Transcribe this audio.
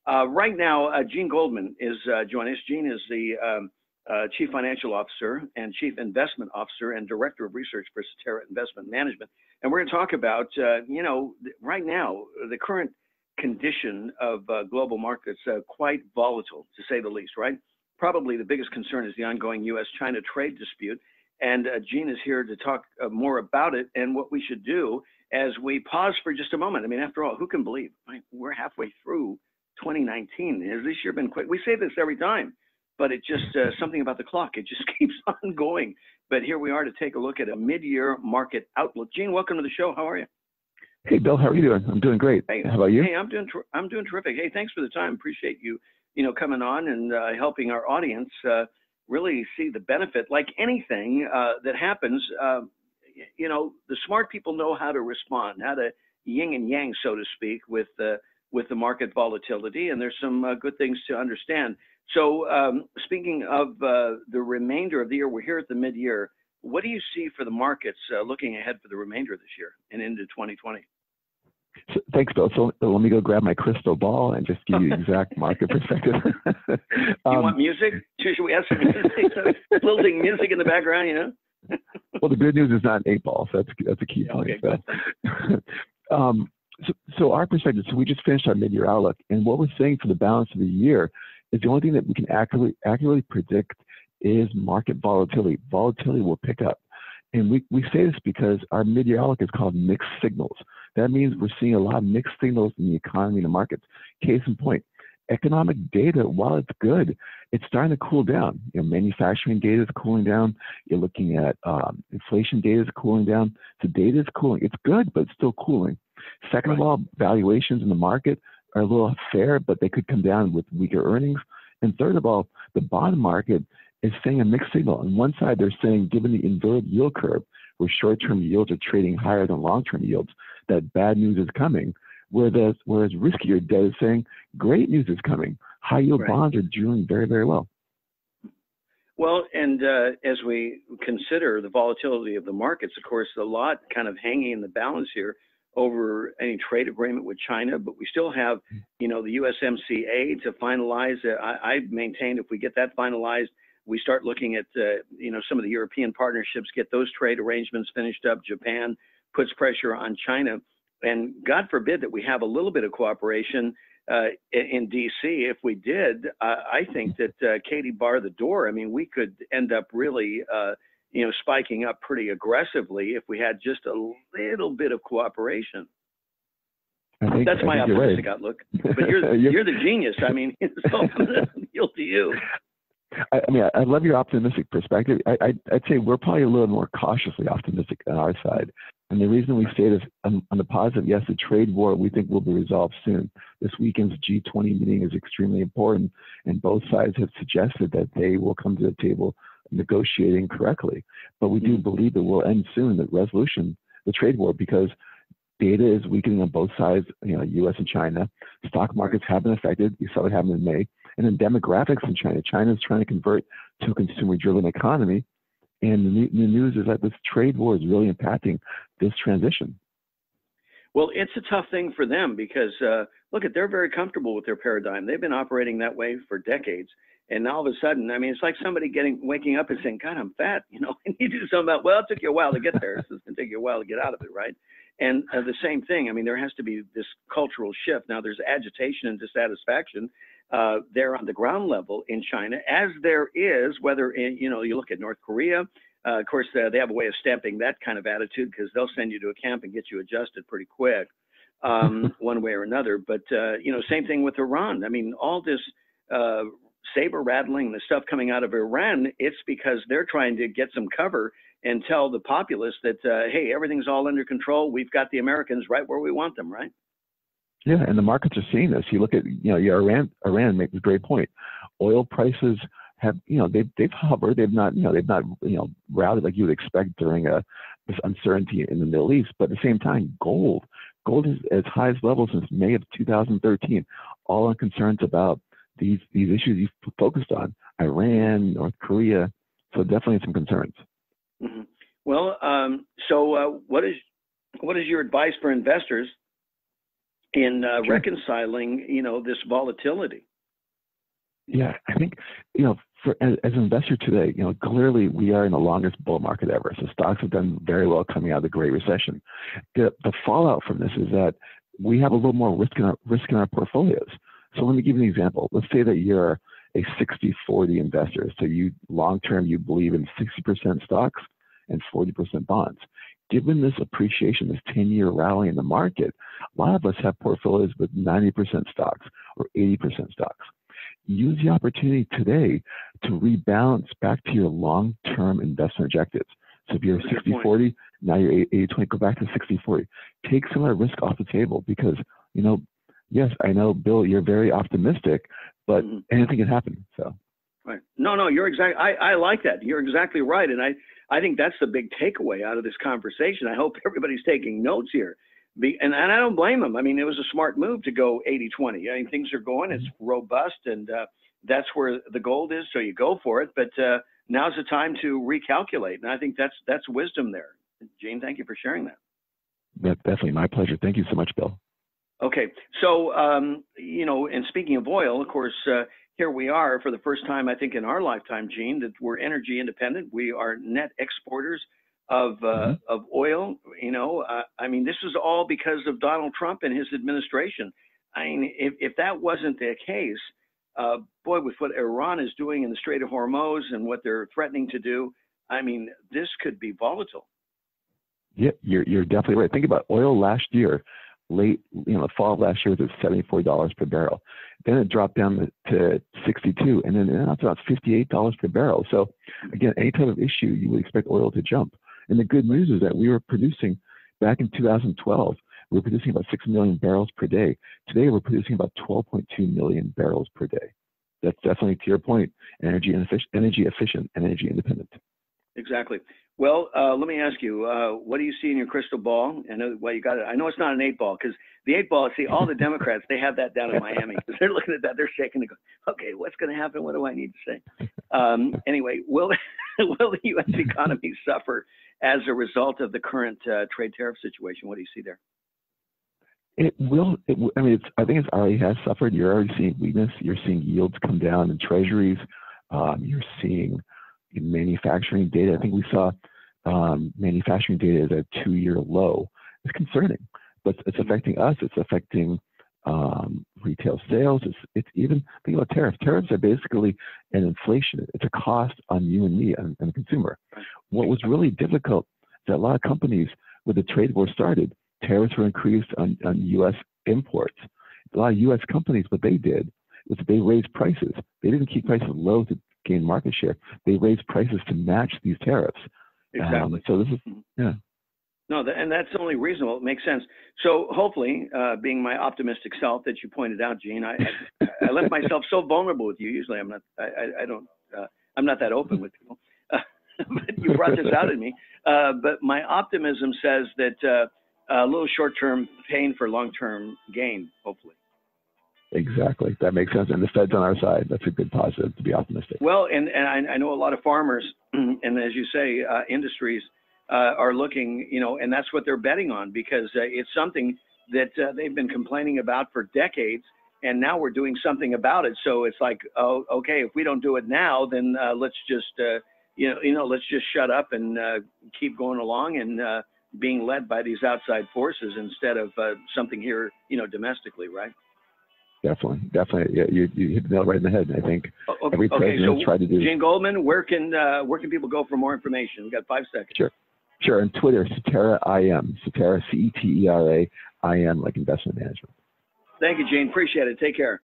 Right now, Gene Goldman is joining us. Gene is the Chief Financial Officer and Chief Investment Officer and Director of Research for Cetera Investment Management. And we're going to talk about, right now, the current condition of global markets, quite volatile, to say the least, right? Probably the biggest concern is the ongoing U.S.-China trade dispute. And Gene is here to talk more about it and what we should do as we pause for just a moment. I mean, after all, who can believe we're halfway through 2019? Has this year been quick? We say this every time, but it just, something about the clock, it just keeps on going. But here we are to take a look at a mid-year market outlook. Gene, welcome to the show. How are you? Hey, Bill, how are you doing? I'm doing great. Hey, how about you? Hey, I'm doing terrific. Hey, thanks for the time. Appreciate you, coming on and helping our audience really see the benefit. Like anything that happens, the smart people know how to respond, how to yin and yang, so to speak, with the market volatility. And there's some good things to understand. So speaking of the remainder of the year, we're here at the mid-year. What do you see for the markets looking ahead for the remainder of this year and into 2020? So, thanks, Bill. So let me go grab my crystal ball and just give you exact market perspective. You want music? Should we have some music? Lilting music in the background, Well, the good news is not an 8-ball, so that's a key point. Okay, so our perspective, so we just finished our mid-year outlook, and what we're saying for the balance of the year is the only thing that we can accurately predict is market volatility. Volatility will pick up. And we say this because our mid-year outlook is called mixed signals. That means we're seeing a lot of mixed signals in the economy and the markets. Case in point, economic data, while it's good, it's starting to cool down. Manufacturing data is cooling down. You're looking at inflation data is cooling down. So data is cooling. It's good, but it's still cooling. Second of all, valuations in the market are a little fair, but they could come down with weaker earnings. And third of all, the bond market is saying a mixed signal. On one side, they're saying, given the inverted yield curve, where short-term yields are trading higher than long-term yields, that bad news is coming. Whereas riskier debt is saying, great news is coming. High-yield bonds are doing very, very well. Well, and as we consider the volatility of the markets, of course, a lot kind of hanging in the balance here over any trade agreement with China, but we still have, the USMCA to finalize. I maintain if we get that finalized, we start looking at, some of the European partnerships, get those trade arrangements finished up. Japan puts pressure on China. And God forbid that we have a little bit of cooperation in D.C. If we did, I think that Katie bar the door. I mean, we could end up really, spiking up pretty aggressively if we had just a little bit of cooperation. That's my optimistic outlook. But you're the genius. I mean, so I'm going to yield to you. I love your optimistic perspective. I'd say we're probably a little more cautiously optimistic on our side. And the reason we say this on the positive, yes, the trade war we think will be resolved soon. This weekend's G20 meeting is extremely important, and both sides have suggested that they will come to the table negotiating correctly. But we do believe it will end soon, the trade war, because data is weakening on both sides, U.S. and China. Stock markets have been affected. We saw it happen in May. And then demographics in China. China is trying to convert to a consumer-driven economy. And the news is that this trade war is really impacting this transition. Well, it's a tough thing for them because, they're very comfortable with their paradigm. They've been operating that way for decades. And all of a sudden, it's like somebody waking up and saying, God, I'm fat. And you do something about, well, it took you a while to get there. So it's going to take you a while to get out of it, right? And the same thing. there has to be this cultural shift. Now, there's agitation and dissatisfaction there on the ground level in China, as there is, whether you look at North Korea. Of course, they have a way of stamping that kind of attitude because they'll send you to a camp and get you adjusted pretty quick, one way or another. But same thing with Iran. All this saber rattling, the stuff coming out of Iran, it's because they're trying to get some cover and tell the populace that, hey, everything's all under control. We've got the Americans right where we want them, right? Yeah, and the markets are seeing this. You look at, Iran makes a great point. Oil prices have, they've hovered. They've not rallied like you would expect during this uncertainty in the Middle East. But at the same time, gold is as high as level since May of 2013. All on concerns about these issues you've focused on, Iran, North Korea. So definitely some concerns. Mm-hmm. Well, so what is your advice for investors in Sure. reconciling, this volatility. Yeah, I think, as an investor today, clearly we are in the longest bull market ever. So stocks have done very well coming out of the Great Recession. The fallout from this is that we have a little more risk in our portfolios. So let me give you an example. Let's say that you're a 60-40 investor. So long term, you believe in 60% stocks and 40% bonds. Given this appreciation, this 10-year rally in the market, a lot of us have portfolios with 90% stocks or 80% stocks. Use the opportunity today to rebalance back to your long-term investment objectives. So if you're 60-40, now you're 80-20, go back to 60-40. Take some of that risk off the table because, yes, I know, Bill, you're very optimistic, but anything can happen. So, right. No, you're exactly. I like that. You're exactly right, and I think that's the big takeaway out of this conversation. I hope everybody's taking notes here. And I don't blame them. I mean, it was a smart move to go 80-20. I mean, things are going, it's robust, and that's where the gold is, so you go for it. But now's the time to recalculate, and I think that's wisdom there. Gene, thank you for sharing that. That's definitely my pleasure. Thank you so much, Bill. Okay, so, and speaking of oil, of course, here we are for the first time, I think, in our lifetime, Gene, that we're energy independent. We are net exporters of oil. I mean, this is all because of Donald Trump and his administration. I mean, if that wasn't the case, boy, with what Iran is doing in the Strait of Hormuz and what they're threatening to do, I mean, this could be volatile. Yeah, you're definitely right. Think about oil last year, the fall of last year was at $74 per barrel. Then it dropped down to 62, and then now it's about $58 per barrel. So again, any type of issue, you would expect oil to jump. And the good news is that we were producing, back in 2012, we were producing about 6 million barrels per day. Today, we're producing about 12.2 million barrels per day. That's definitely, to your point, energy efficient, energy independent. Exactly. Well, let me ask you, what do you see in your crystal ball? I know, well, you got it. I know it's not an 8-ball, because the 8-ball, see, all the Democrats, they have that down in Miami. They're looking at that, they're shaking, they go, okay, what's going to happen? What do I need to say? Anyway, will the U.S. economy suffer as a result of the current trade tariff situation? What do you see there? It will. I think it already has suffered. You're already seeing weakness. You're seeing yields come down in treasuries. You're seeing manufacturing data. I think we saw manufacturing data at a 2-year low. It's concerning, but it's affecting us. It's affecting retail sales. It's even, think about tariffs. Tariffs are basically an inflation. It's a cost on you and me and the consumer. What was really difficult is that a lot of companies, when the trade war started, tariffs were increased on U.S. imports. A lot of U.S. companies, what they did was they raised prices. They didn't keep prices low to gain market share. They raised prices to match these tariffs. Exactly. So this is, yeah. No, and that's only reasonable. It makes sense. So hopefully, being my optimistic self that you pointed out, Gene, I left myself so vulnerable with you. Usually, I'm not. I'm not that open with people. But you brought this out in me. But my optimism says that a little short-term pain for long-term gain. Hopefully. Exactly. That makes sense. And the Fed's on our side. That's a good positive to be optimistic. Well, and I know a lot of farmers, and as you say, industries are looking, and that's what they're betting on, because it's something that they've been complaining about for decades, and now we're doing something about it. So it's like, oh, okay, if we don't do it now, then let's just, let's just shut up and keep going along and being led by these outside forces instead of something here, domestically, right? Definitely. Yeah, you hit the nail right in the head. I think every president has tried to do. Gene Goldman, where can people go for more information? We've got 5 seconds. Sure. On Twitter, Cetera IM, Cetera CETERA IM, like investment management. Thank you, Gene. Appreciate it. Take care.